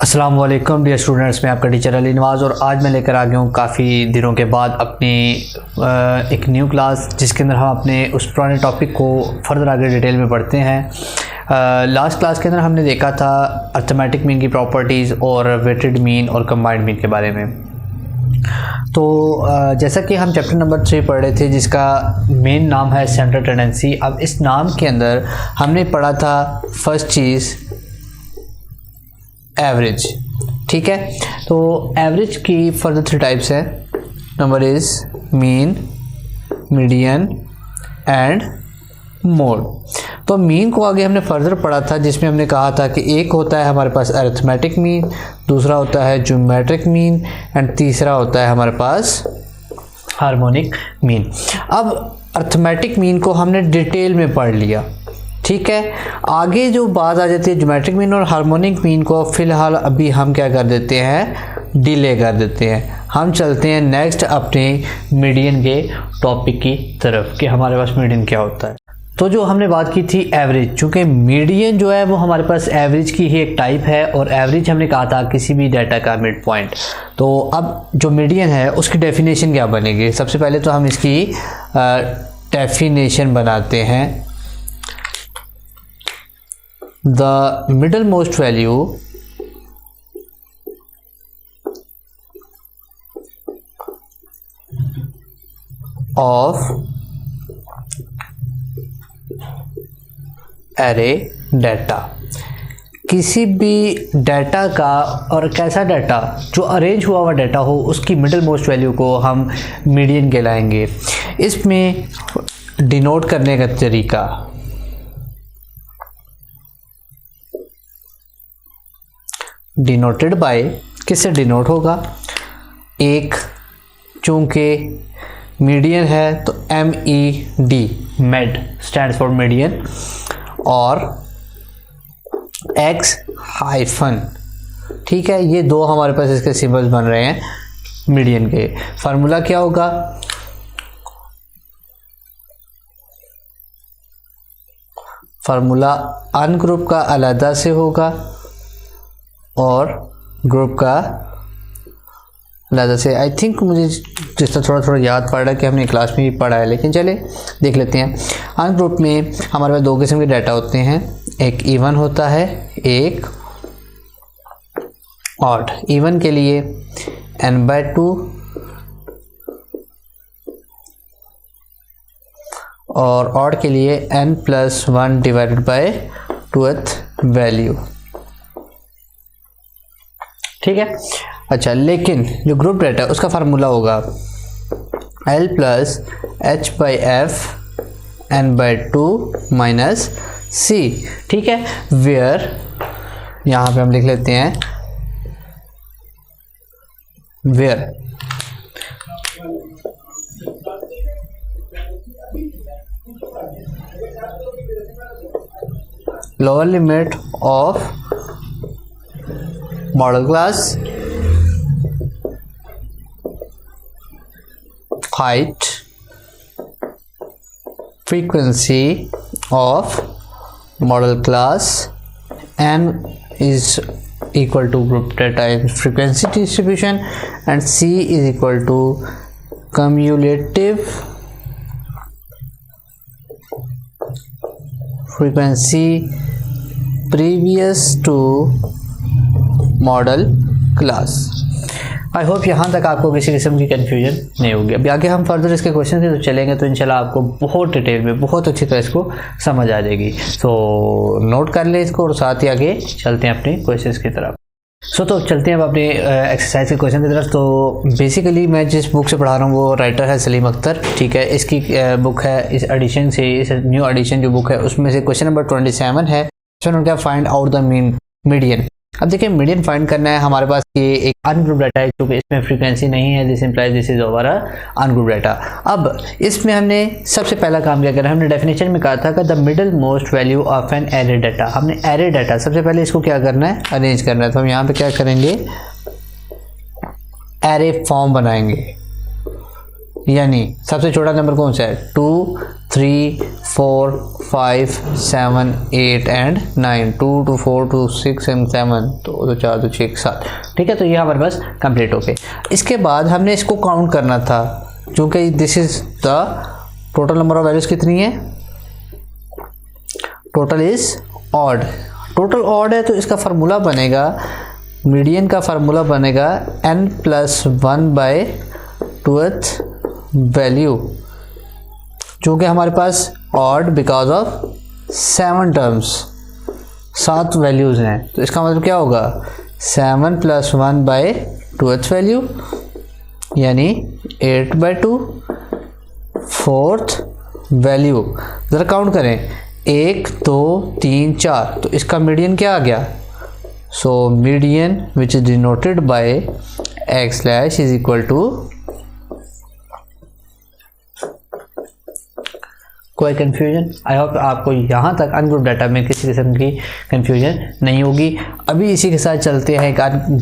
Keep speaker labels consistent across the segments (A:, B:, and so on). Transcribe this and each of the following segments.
A: अस्सलाम वालेकुम dear students, मैं आपका टीचर अली नवाज़ और आज मैं लेकर आ गया हूँ काफ़ी दिनों के बाद अपनी एक न्यू क्लास जिसके अंदर हम अपने उस पुराने टॉपिक को फर्दर आगे डिटेल में पढ़ते हैं। लास्ट क्लास के अंदर हमने देखा था अर्थमेटिक मीन की प्रॉपर्टीज़ और वेटेड मीन और कंबाइंड मीन के बारे में। तो जैसा कि हम चैप्टर नंबर 3 पढ़ रहे थे जिसका मेन नाम है सेंट्रल टेंडेंसी। अब इस नाम के अंदर हमने पढ़ा था फर्स्ट चीज़ एवरेज। ठीक है, तो एवरेज की फर्दर 3 टाइप्स हैं। Number is mean, median and mode. तो मीन को आगे हमने फर्दर पढ़ा था जिसमें हमने कहा था कि एक होता है हमारे पास अरिथमेटिक मीन, दूसरा होता है ज्योमेट्रिक मीन एंड तीसरा होता है हमारे पास हार्मोनिक मीन। अब अरिथमेटिक मीन को हमने डिटेल में पढ़ लिया। ठीक है, आगे जो बात आ जाती है ज्योमेट्रिक मीन और हार्मोनिक मीन को फ़िलहाल अभी हम क्या कर देते हैं, डिले कर देते हैं। हम चलते हैं नेक्स्ट अपने मीडियन के टॉपिक की तरफ कि हमारे पास मीडियन क्या होता है। तो जो हमने बात की थी एवरेज, चूँकि मीडियन जो है वो हमारे पास एवरेज की ही एक टाइप है और एवरेज हमने कहा था किसी भी डाटा का मिड पॉइंट। तो अब जो मीडियन है उसकी डेफिनेशन क्या बनेगी? सबसे पहले तो हम इसकी डेफिनेशन बनाते हैं। The middlemost value of array data, किसी भी डाटा का, और कैसा डाटा जो अरेंज हुआ हुआ डाटा हो उसकी मिडल मोस्ट वैल्यू को हम मीडियन कहलाएंगे। इसमें डिनोट करने का तरीका डिनोटेड बाय, किससे डिनोट होगा? एक, चूँकि मीडियन है तो MED, made stands for median, और X हाइफन। ठीक है, ये दो हमारे पास इसके सिंबल्स बन रहे हैं मीडियन के। फार्मूला क्या होगा? फार्मूला अनग्रुप का अलग से होगा और ग्रुप का अलग से। आई थिंक मुझे जिस तरह थोड़ा याद पड़ रहा है कि हमने क्लास में भी पढ़ा है, लेकिन चले देख लेते हैं। अनग्रुप में हमारे पास दो किस्म के डाटा होते हैं, एक इवन होता है, एक ऑड। इवन के लिए n/2 और ऑड के लिए n+1 divided by 2th value. ठीक है, अच्छा, लेकिन जो ग्रुप डाटा है उसका फार्मूला होगा L+H/F n/2 माइनस C। ठीक है, वेयर यहाँ पे हम लिख लेते हैं where lower limit of modal class height frequency of model class n is equal to group data in frequency distribution and C is equal to cumulative frequency previous to model class. I hope यहाँ तक आपको किसी किस्म की confusion नहीं होगी। अभी आगे हम फर्दर इसके क्वेश्चन से तो चलेंगे तो इंशाल्लाह आपको बहुत डिटेल में बहुत अच्छी तरह इसको समझ आ जाएगी। तो नोट कर लें इसको और साथ ही आगे चलते हैं अपने क्वेश्चंस की तरफ। तो चलते हैं अब अपने एक्सरसाइज के क्वेश्चन की तरफ। तो बेसिकली मैं जिस बुक से पढ़ा रहा हूँ वो राइटर है सलीम अख्तर। ठीक है, इसकी बुक है, इस एडिशन से, इस न्यू एडिशन जो बुक है उसमें से क्वेश्चन नंबर 27 है। उनका फाइंड आउट द मीडियन। अब देखिए, मीडियन फाइंड करना है। हमारे पास ये एक अनग्रुप डाटा है क्योंकि इसमें फ्रीक्वेंसी नहीं है, this implies this is over ungroup data. अब इसमें हमने सबसे पहला काम क्या करना है, हमने डेफिनेशन में कहा था कि the middle most value of an array data. हमने एरे डाटा सबसे पहले इसको क्या करना है, अरेंज करना है। तो हम यहाँ पे क्या करेंगे, एरे फॉर्म बनाएंगे। यानी सबसे छोटा नंबर कौन सा है? 2, 3, 4, 5, 7, 8 एंड 9। 2, 2, 4, 2, 6 एंड 7, तो 4, 2, 6, 7। ठीक है, तो ये हमारे पास कंप्लीट हो गए। इसके बाद हमने इसको काउंट करना था, क्योंकि this is the total number of values कितनी है? Total is odd. Total odd है तो इसका फार्मूला बनेगा, मीडियन का फार्मूला बनेगा n+1/2th वैल्यू, चूँकि हमारे पास odd because of 7 terms, 7 values हैं, तो इसका मतलब क्या होगा? 7 + 1/2th वैल्यू यानी 8/2 4th वैल्यू। ज़रा काउंट करें, 1, 2, 3, 4, तो इसका मीडियन क्या आ गया? So median which is denoted by x slash is equal to, कोई कन्फ्यूजन? आई होप आपको यहाँ तक अनग्रुप डाटा में किसी किस्म की कन्फ्यूजन नहीं होगी। अभी इसी के साथ चलते हैं,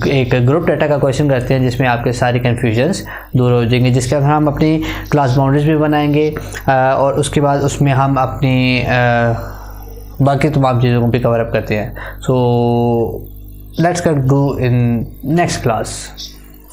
A: एक ग्रुप डाटा का क्वेश्चन करते हैं जिसमें आपके सारी कन्फ्यूजन्स दूर हो जाएंगे, जिसके बाद हम अपनी क्लास बाउंड्रीज भी बनाएंगे और उसके बाद उसमें हम अपनी बाकी तमाम चीज़ों को भी कवर अप करते हैं। So let's do in next class.